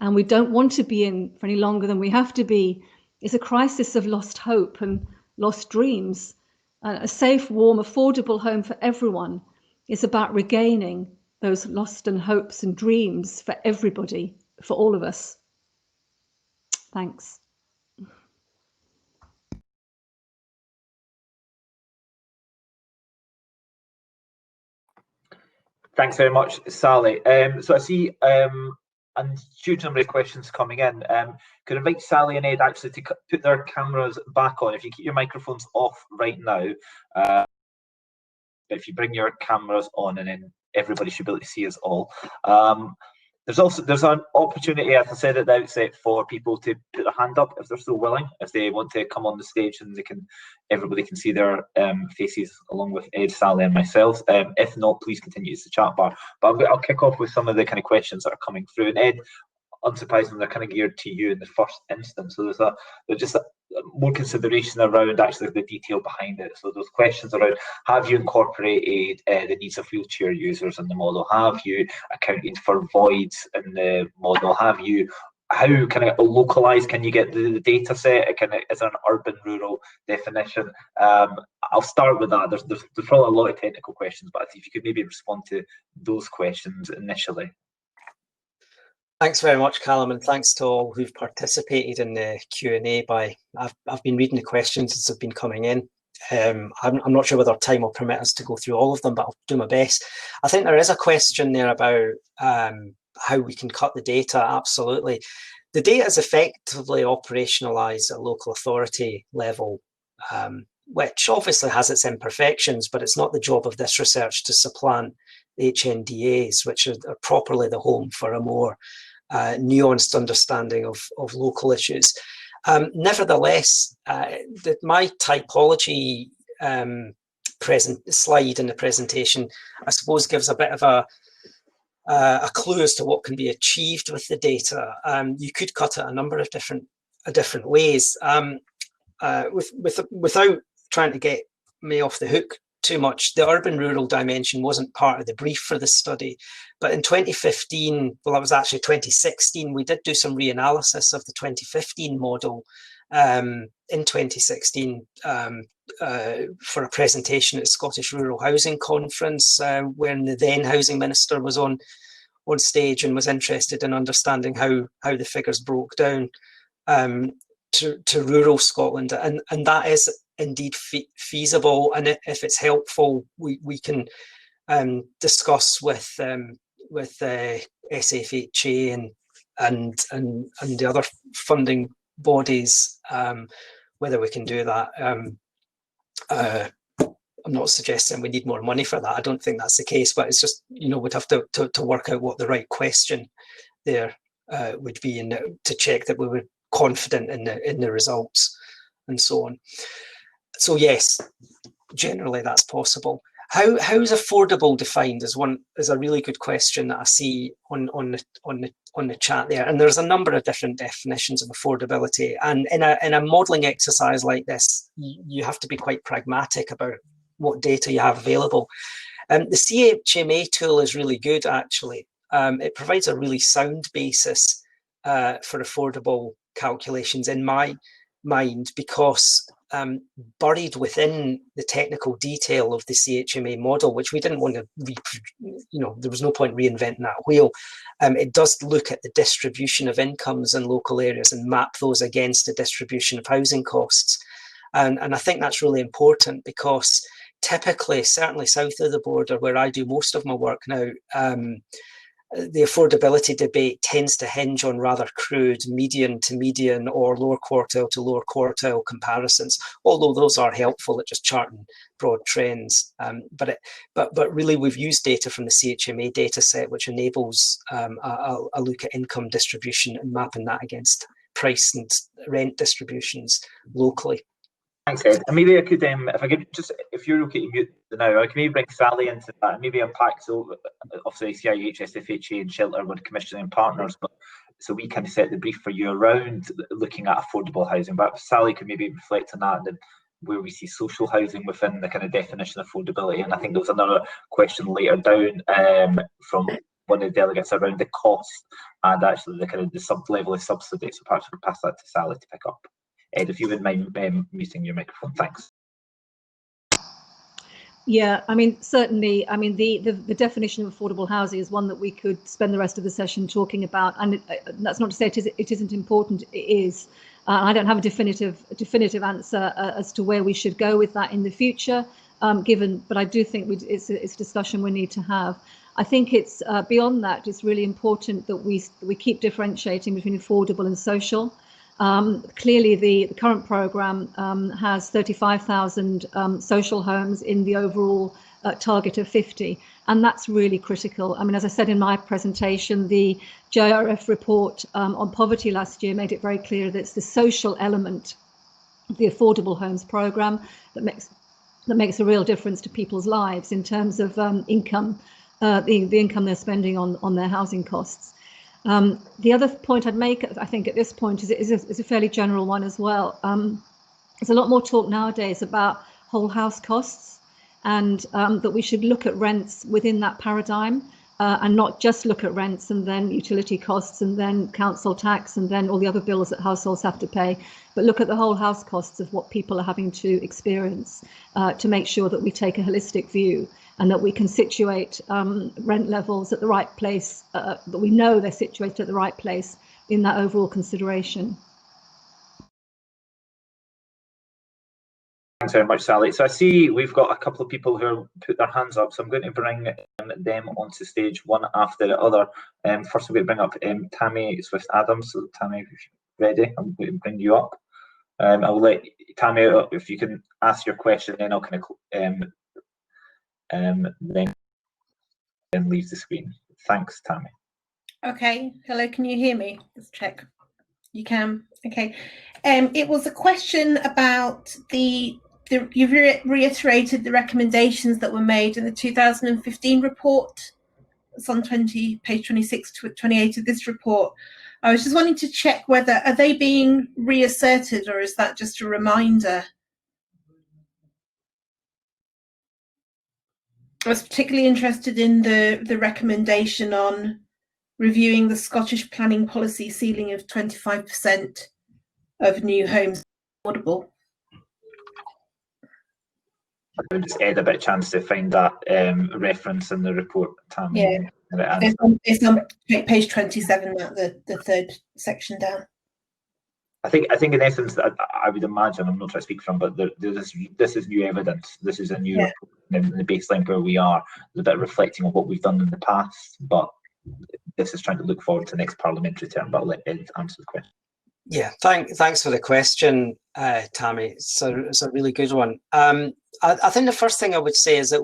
and we don't want to be in for any longer than we have to be, is a crisis of lost hope and lost dreams. A safe, warm, affordable home for everyone is about regaining those lost and hopes and dreams for everybody, for all of us. Thanks. Thanks very much, Sally. So I see a huge number of questions coming in. Could I invite Sally and Ed actually to put their cameras back on? If you keep your microphones off right now, if you bring your cameras on, and then everybody should be able to see us all. There's an opportunity, as I said at the outset, for people to put their hand up if they're so willing, if they want to come on the stage, and everybody can see their faces along with Ed, Sally and myself. If not, please continue to use the chat bar. But I'll kick off with some of the kind of questions that are coming through. And Ed, unsurprisingly, they're kind of geared to you in the first instance. So there's just more consideration around actually the detail behind it. So those questions around, have you incorporated the needs of wheelchair users in the model? Have you accounted for voids in the model? Have you how kind of localized can you get the data set? Is there an urban rural definition? I'll start with that. There's probably a lot of technical questions, but if you could maybe respond to those questions initially. Thanks very much, Callum, and thanks to all who've participated in the Q&A. I've been reading the questions as they've been coming in. I'm not sure whether time will permit us to go through all of them, but I'll do my best. I think there is a question there about how we can cut the data. Absolutely. The data is effectively operationalized at local authority level, which obviously has its imperfections, but it's not the job of this research to supplant HNDAs, which are properly the home for a more nuanced understanding of local issues. Nevertheless, my typology slide in the presentation, I suppose, gives a bit of a clue as to what can be achieved with the data. You could cut it a number of different ways. Without trying to get me off the hook too much, the urban-rural dimension wasn't part of the brief for this study, but in 2015, well, it was actually 2016, we did do some reanalysis of the 2015 model in 2016 for a presentation at Scottish Rural Housing Conference, when the then Housing Minister was on stage and was interested in understanding how the figures broke down to rural Scotland, and that is indeed feasible, and if it's helpful, we can discuss with SFHA and the other funding bodies whether we can do that. I'm not suggesting we need more money for that. I don't think that's the case, but it's just, we'd have to work out what the right question there would be, and to check that we were confident in the results and so on. So yes, generally that's possible. How is affordable defined is a really good question that I see on the chat there. And there's a number of different definitions of affordability. And in a modelling exercise like this, you have to be quite pragmatic about what data you have available. The CHMA tool is really good, actually. It provides a really sound basis for affordable calculations in my mind, because buried within the technical detail of the CHMA model, which we didn't want to there was no point reinventing that wheel. It does look at the distribution of incomes in local areas and map those against the distribution of housing costs. And I think that's really important, because typically, certainly south of the border, where I do most of my work now, the affordability debate tends to hinge on rather crude median to median or lower quartile to lower quartile comparisons, although those are helpful at just charting broad trends. But really, we've used data from the CHMA data set, which enables a look at income distribution and mapping that against price and rent distributions locally. Thanks, Ed. And maybe I could, if you're okay to mute now, I can maybe bring Sally into that. Maybe unpack, so obviously CIH, SFHA and Shelter were commissioning partners, but so we kind of set the brief for you around looking at affordable housing. But Sally could maybe reflect on that, and then where we see social housing within the kind of definition of affordability. And I think there was another question later down from one of the delegates around the cost and actually the kind of the sub-level of subsidy. So perhaps we'll pass that to Sally to pick up. Ed, if you wouldn't mind muting your microphone, thanks. Yeah, I mean, certainly, I mean, the definition of affordable housing is one that we could spend the rest of the session talking about, and that's not to say it isn't important. It is. I don't have a definitive answer as to where we should go with that in the future, but I do think it's a discussion we need to have. I think it's beyond that. It's really important that we keep differentiating between affordable and social. Clearly, the current programme has 35,000 social homes in the overall target of 50, and that's really critical. I mean, as I said in my presentation, the JRF report on poverty last year made it very clear that it's the social element of the affordable homes programme that makes a real difference to people's lives in terms of income, the income they're spending on their housing costs. The other point I'd make, I think, at this point is a fairly general one as well. There's a lot more talk nowadays about whole house costs, and that we should look at rents within that paradigm. and not just look at rents and then utility costs and then council tax and then all the other bills that households have to pay, but look at the whole house costs of what people are having to experience, to make sure that we take a holistic view and that we can situate rent levels at the right place, that we know they're situated at the right place in that overall consideration. Thanks very much, Sally. So I see we've got a couple of people who have put their hands up, so I'm going to bring them onto stage one after the other. First, we're going to bring up Tammy Swift-Adams. So Tammy, if you're ready, I'm going to bring you up. I'll let Tammy, if you can ask your question, then I'll kind of then leave the screen. Thanks, Tammy. Okay. Hello, can you hear me? Let's check. You can. Okay. It was a question about you've reiterated the recommendations that were made in the 2015 report. It's on page 26 to 28 of this report. I was just wanting to check whether, are they being reasserted or is that just a reminder? I was particularly interested in the recommendation on reviewing the Scottish planning policy ceiling of 25% of new homes affordable. I'll just add a bit of chance to find that reference in the report, Tammy. Yeah, it's on page 27, the third section down. I think in essence, I would imagine, I'm not trying to speak from, but this is new evidence. This is a new report, and the baseline where we are is a bit reflecting on what we've done in the past, but this is trying to look forward to the next parliamentary term. But I'll let Ed answer the question. Yeah, thanks for the question, Tammy. It's a really good one. I think the first thing I would say is that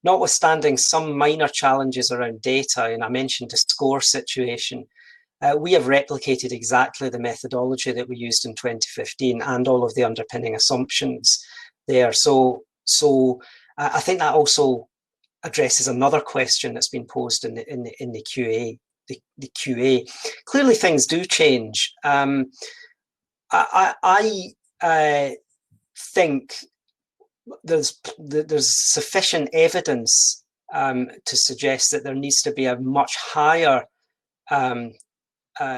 notwithstanding some minor challenges around data, and I mentioned the score situation, we have replicated exactly the methodology that we used in 2015 and all of the underpinning assumptions there. So I think that also addresses another question that's been posed in the QA. The QA. Clearly, things do change. I think there's sufficient evidence to suggest that there needs to be a much higher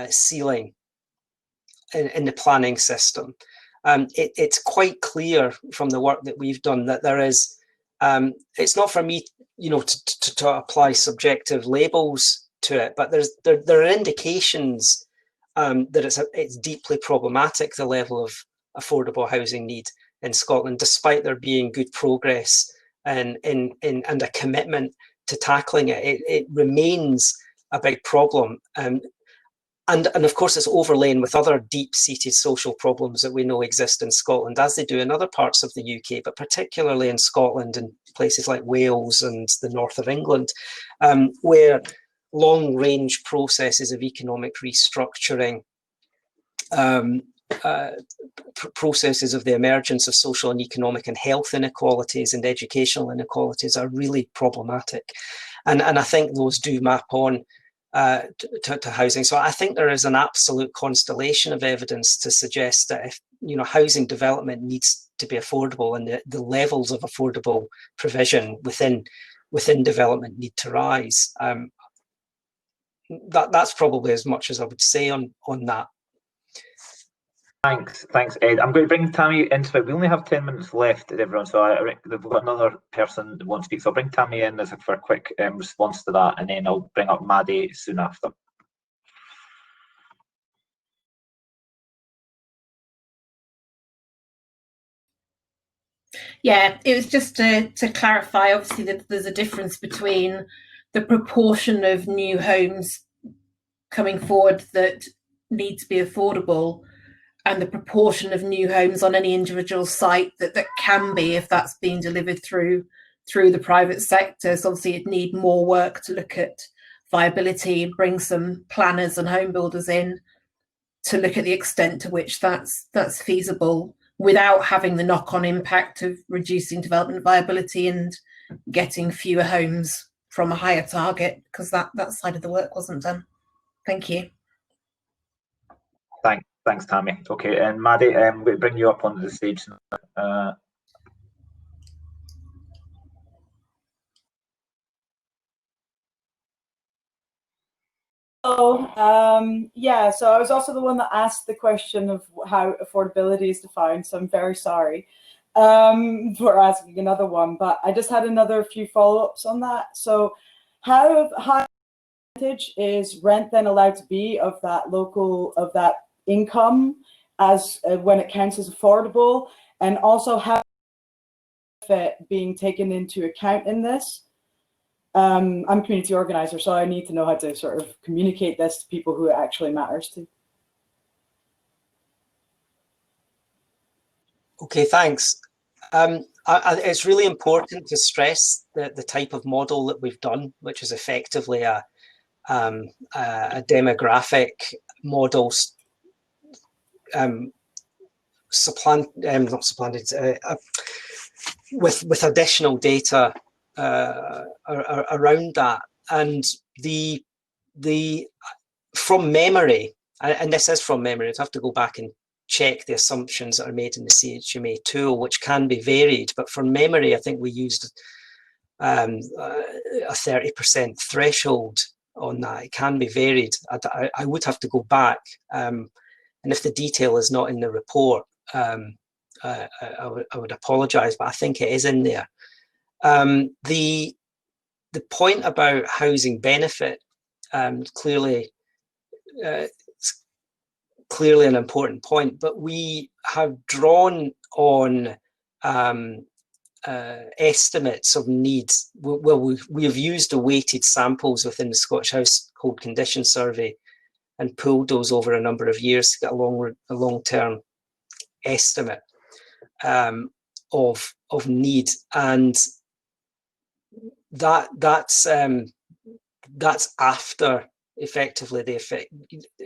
ceiling in the planning system. It's quite clear from the work that we've done that there is. It's not for me, to apply subjective labels to it, but there are indications that it's deeply problematic, the level of affordable housing need in Scotland, despite there being good progress and a commitment to tackling it. It remains a big problem. And of course, it's overlain with other deep-seated social problems that we know exist in Scotland, as they do in other parts of the UK, but particularly in Scotland and places like Wales and the north of England, where long-range processes of economic restructuring, processes of the emergence of social and economic and health inequalities and educational inequalities are really problematic. And I think those do map on to housing. So I think there is an absolute constellation of evidence to suggest that if housing development needs to be affordable, and the levels of affordable provision within development need to rise. That's probably as much as I would say on that. Thanks, Ed. I'm going to bring Tammy into it. We only have 10 minutes left, everyone, so we've got another person that wants to speak. So I'll bring Tammy in for a quick response to that, and then I'll bring up Maddie soon after. Yeah, it was just to clarify, obviously, that there's a difference between the proportion of new homes coming forward that need to be affordable and the proportion of new homes on any individual site that can be, if that's being delivered through the private sector. So obviously it'd need more work to look at viability and bring some planners and home builders in to look at the extent to which that's feasible, without having the knock-on impact of reducing development viability and getting fewer homes from a higher target, because that side of the work wasn't done. Thank you. Thanks, Tammy. Okay, and Maddie, we'll bring you up onto the stage. Yeah, so I was also the one that asked the question of how affordability is defined, so I'm very sorry for asking another one, but I just had another few follow-ups on that. So how high percentage is rent then allowed to be of that income as when it counts as affordable, and also how it being taken into account in this? I'm a community organizer, so I need to know how to sort of communicate this to people who it actually matters to. Okay, thanks. It's really important to stress that the type of model that we've done, which is effectively a demographic model, not supplanted, with additional data around that, and the from memory, and this is from memory, I'd have to go back and check the assumptions that are made in the CHMA tool, which can be varied, but from memory, I think we used a 30% threshold on that. It can be varied. I would have to go back, and if the detail is not in the report, I would apologise, but I think it is in there. The point about housing benefit, clearly an important point, but we have drawn on estimates of needs. Well, we have used the weighted samples within the Scottish Household Condition Survey and pulled those over a number of years to get a long-term estimate of need, and that's after effectively the effect,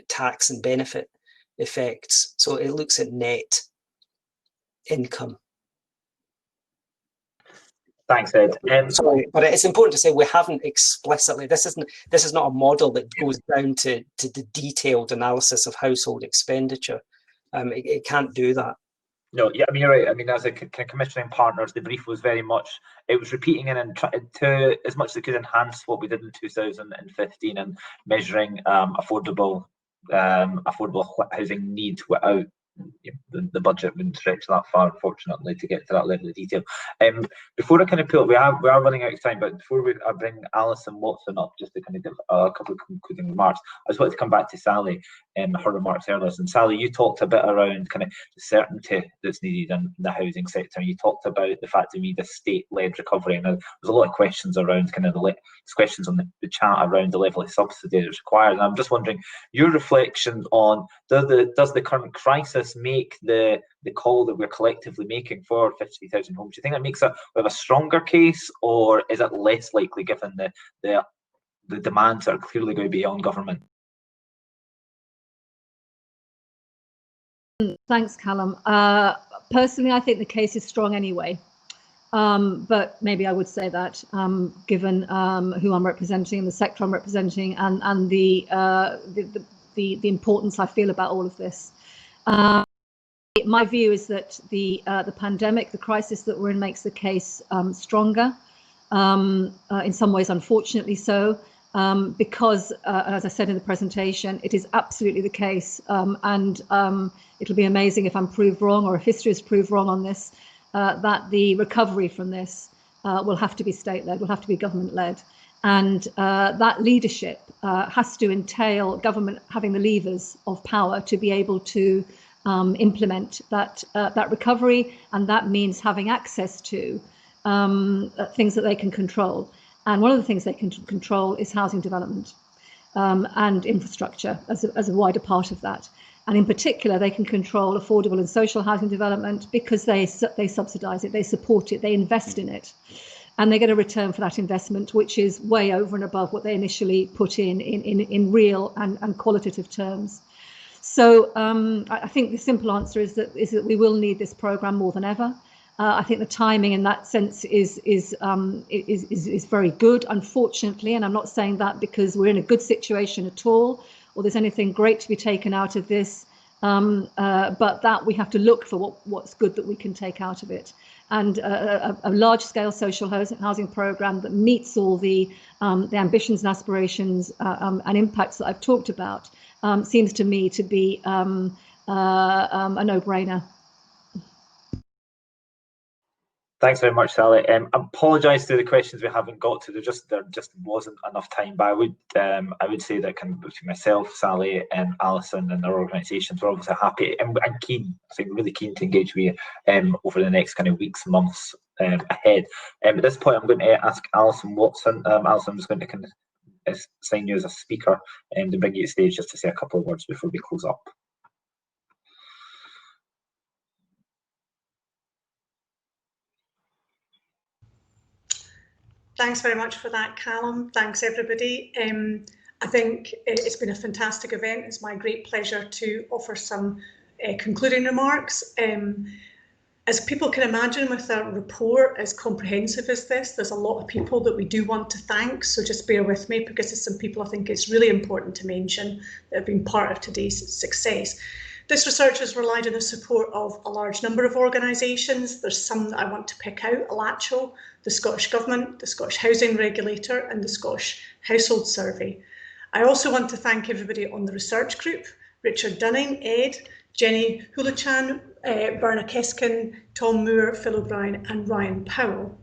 tax and benefit effects. So it looks at net income. Thanks, Ed. Sorry, but it's important to say we haven't explicitly. This is not a model that goes down to the detailed analysis of household expenditure. It can't do that. No, yeah, I mean, you're right. I mean, as a commissioning partners, the brief was very much, it was repeating and trying to, as much as it could, enhance what we did in 2015 and measuring affordable housing needs without, the budget wouldn't stretch that far, unfortunately, to get to that level of detail. Before I kind of pull, we are running out of time, but before I bring Alison Watson up, just to kind of give a couple of concluding remarks, I just wanted to come back to Sally and her remarks earlier. And Sally, you talked a bit around kind of the certainty that's needed in the housing sector. You talked about the fact that we need a state-led recovery. Now, there's a lot of questions around kind of questions on the chat around the level of subsidy that's required. And I'm just wondering your reflections on does the current crisis make the call that we're collectively making for 50,000 homes? Do you think that makes it a stronger case, or is it less likely given the demands that are clearly going to be on government? Thanks, Callum. Personally, I think the case is strong anyway. But maybe I would say that given who I'm representing and the sector I'm representing and the importance I feel about all of this. My view is that the pandemic, the crisis that we're in, makes the case stronger. In some ways, unfortunately so, because as I said in the presentation, it is absolutely the case, and it'll be amazing if I'm proved wrong, or if history is proved wrong on this, that the recovery from this will have to be state-led, will have to be government-led. And that leadership has to entail government having the levers of power to be able to implement that recovery, and that means having access to things that they can control. And one of the things they can control is housing development and infrastructure as a wider part of that. And in particular, they can control affordable and social housing development because they subsidise it, they support it, they invest in it. And they get a return for that investment, which is way over and above what they initially put in real and qualitative terms. So I think the simple answer is that we will need this programme more than ever. I think the timing in that sense is very good, unfortunately, and I'm not saying that because we're in a good situation at all, or there's anything great to be taken out of this, but that we have to look for what's good that we can take out of it. and a large-scale social housing program that meets all the ambitions and aspirations and impacts that I've talked about seems to me to be a no-brainer. Thanks very much, Sally. I apologise to the questions we haven't got to. There just wasn't enough time. But I would say that kind of between myself, Sally, and Alison, and our organisations, we're obviously happy and keen. I think really keen to engage with you over the next kind of weeks, months ahead. At this point, I'm going to ask Alison Watson. Alison, I'm just going to kind of assign you as a speaker and to bring you to stage just to say a couple of words before we close up. Thanks very much for that, Callum. Thanks, everybody. I think it's been a fantastic event. It's my great pleasure to offer some concluding remarks. As people can imagine, with a report as comprehensive as this, there's a lot of people that we do want to thank, so just bear with me, because there's some people I think it's really important to mention that have been part of today's success. This research has relied on the support of a large number of organisations. There's some that I want to pick out: ALACHO, the Scottish Government, the Scottish Housing Regulator, and the Scottish Household Survey. I also want to thank everybody on the research group: Richard Dunning, Ed, Jenny Hulachan, Berna Keskin, Tom Moore, Phil O'Brien, and Ryan Powell.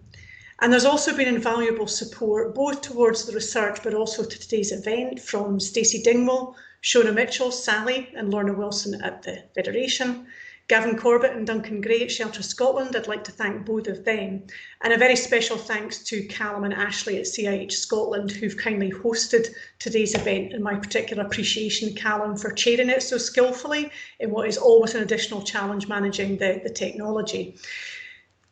And there's also been invaluable support both towards the research but also to today's event from Stacey Dingwall, Shona Mitchell, Sally and Lorna Wilson at the Federation, Gavin Corbett and Duncan Gray at Shelter Scotland. I'd like to thank both of them. And a very special thanks to Callum and Ashley at CIH Scotland, who've kindly hosted today's event, and my particular appreciation, Callum, for chairing it so skillfully in what is always an additional challenge managing the technology.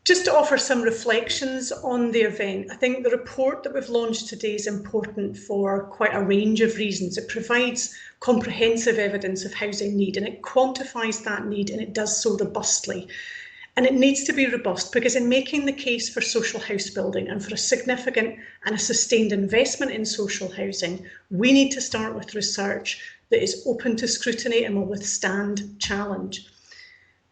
Just to offer some reflections on the event, I think the report that we've launched today is important for quite a range of reasons. It provides comprehensive evidence of housing need, and it quantifies that need, and it does so robustly. And it needs to be robust because in making the case for social house building and for a significant and a sustained investment in social housing, we need to start with research that is open to scrutiny and will withstand challenge.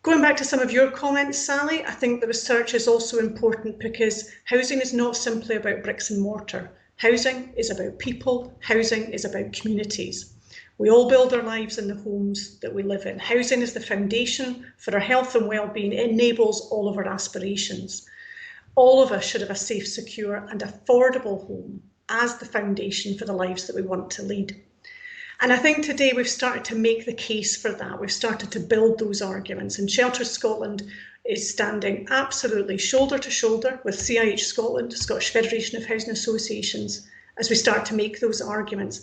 Going back to some of your comments, Sally, I think the research is also important because housing is not simply about bricks and mortar. Housing is about people. Housing is about communities. We all build our lives in the homes that we live in. Housing is the foundation for our health and well-being. It enables all of our aspirations. All of us should have a safe, secure and affordable home as the foundation for the lives that we want to lead. And I think today we've started to make the case for that. We've started to build those arguments, and Shelter Scotland is standing absolutely shoulder to shoulder with CIH Scotland, Scottish Federation of Housing Associations, as we start to make those arguments.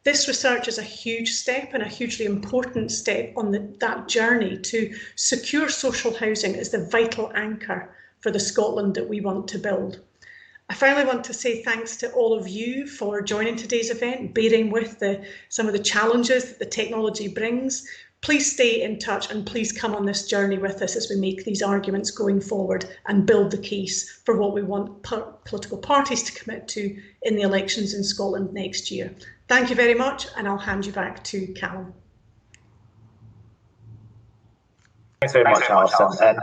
This research is a huge step and a hugely important step on that journey to secure social housing as the vital anchor for the Scotland that we want to build. I finally want to say thanks to all of you for joining today's event, bearing with some of the challenges that the technology brings. Please stay in touch and please come on this journey with us as we make these arguments going forward and build the case for what we want political parties to commit to in the elections in Scotland next year. Thank you very much, and I'll hand you back to Callum. Thanks very much, Alison.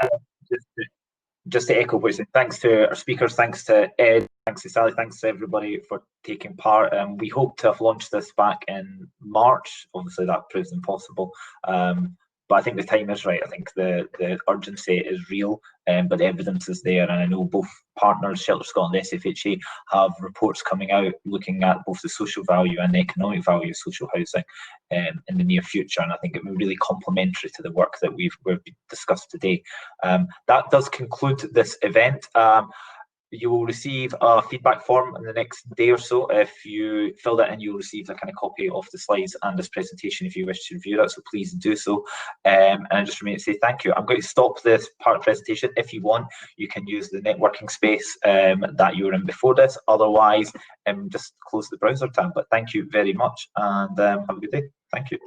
Just to echo what you said, thanks to our speakers, thanks to Ed, thanks to Sally, thanks to everybody for taking part. We hope to have launched this back in March. Obviously, that proves impossible. But I think the time is right. I think the urgency is real, but the evidence is there. And I know both partners, Shelter Scotland and SFHA, have reports coming out looking at both the social value and the economic value of social housing in the near future. And I think it will be really complementary to the work that we've discussed today. That does conclude this event. You will receive a feedback form in the next day or so. If you fill that in, you'll receive a kind of copy of the slides and this presentation if you wish to review that, so please do so. And I just remain to say thank you. I'm going to stop this part of the presentation. If you want, you can use the networking space that you were in before this. Otherwise, just close the browser tab. But thank you very much, and have a good day. Thank you.